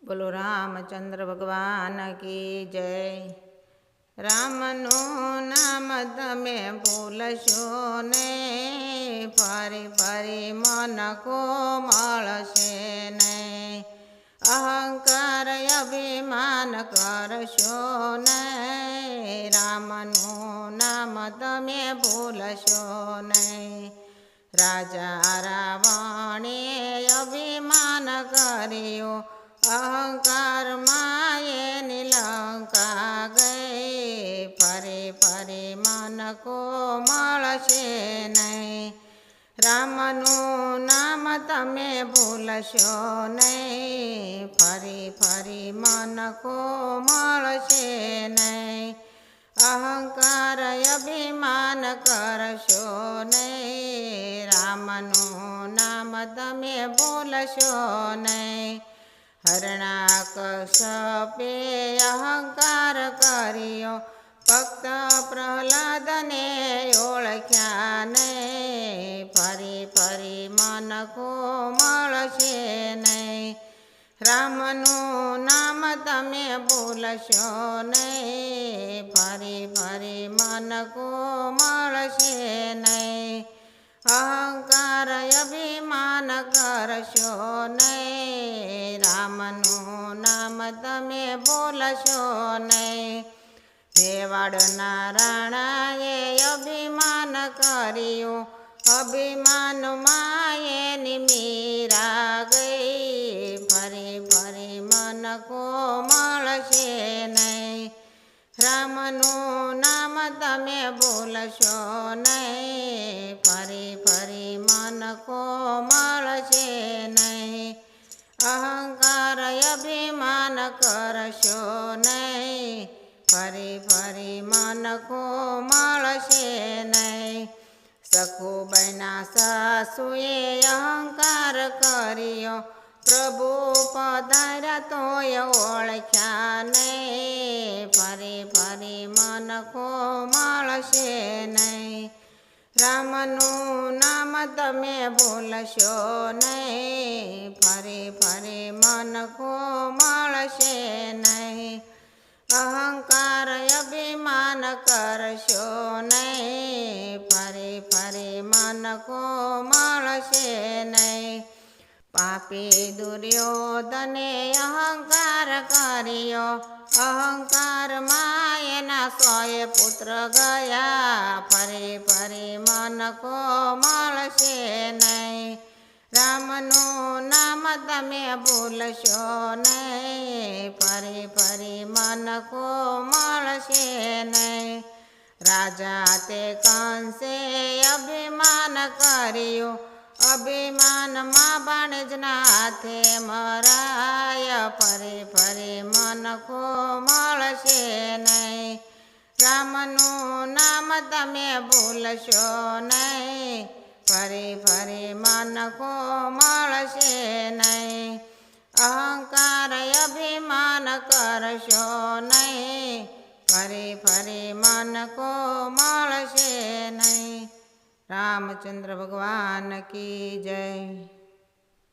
बोलो रामचंद्र भगवान की जय। रामनु नाम तमे भूलशो ने, फरी फरी मन को मळशे ने। अहंकार अभिमान करशो ने, रामनु नाम तमे भूलशो ने। राजा रावणे अभिमान कर्यो, अहंकार माये निलंका गए। फरे फरे मन को मळशे नहीं, रामनु नाम तमे भूलशो नहीं। फरी फरी मन को मळशे नहीं, अहंकार अभिमान करशो नहीं। रामनु नाम तमे भूलशो नहीं। हरणाकशपे अहंकार कर्यो, भक्त प्रहलाद ने ओळख्या नहीं। फरी फरी मन को मळशे नहीं, रामनु नाम तमे भूलशो नहीं। फरी फरी मन को मळशे नहीं, अहंकार अभिमान करशो नहीं। रामनु नाम तमे भूलशो नहीं। मेवाड़ना राणाए अभिमान कर्यो, अभिमान माये निमीरा गई। फरी फरी मन को मळशे नहीं, रामनु नाम तमे भूलशो नहीं। फरी फरी मन को मळशे नहीं, अहंकार अभिमान करशो नहीं। फरी फरी मन को मळशे नहीं। सखुबाईना सासुए अहंकार कर्यो, प्रभु पधार्या तोय ओळख्या नहीं। फरी फरी मन को मळशे नहीं, रामनु नाम तमे भूलशो नहीं। फरी फरी मन को मळशे नहीं, अहंकार अभिमान करशो नहीं। फरी फरी मन को मळशे नहीं। पापी दुर्योधने अहंकार कर्यो, अहंकार मायेना 100 पुत्र गया। फरी फरी मन को मळशे नहीं, रामनु नाम तमे भूलशो नहीं। फरी फरी मन को मळशे नहीं। राजा ते कंसे अभिमान कर्यो, अभिमान माँ बाणजना हाथे मराय। फरी फरी मन को मळशे नहीं, रामनु नाम तमे भूलशो नहीं। फरी फरी मन को मळशे नहीं, अहंकार अभिमान करशो नहीं। फरी फरी मन को मळशे नहीं। रामचंद्र भगवान की जय।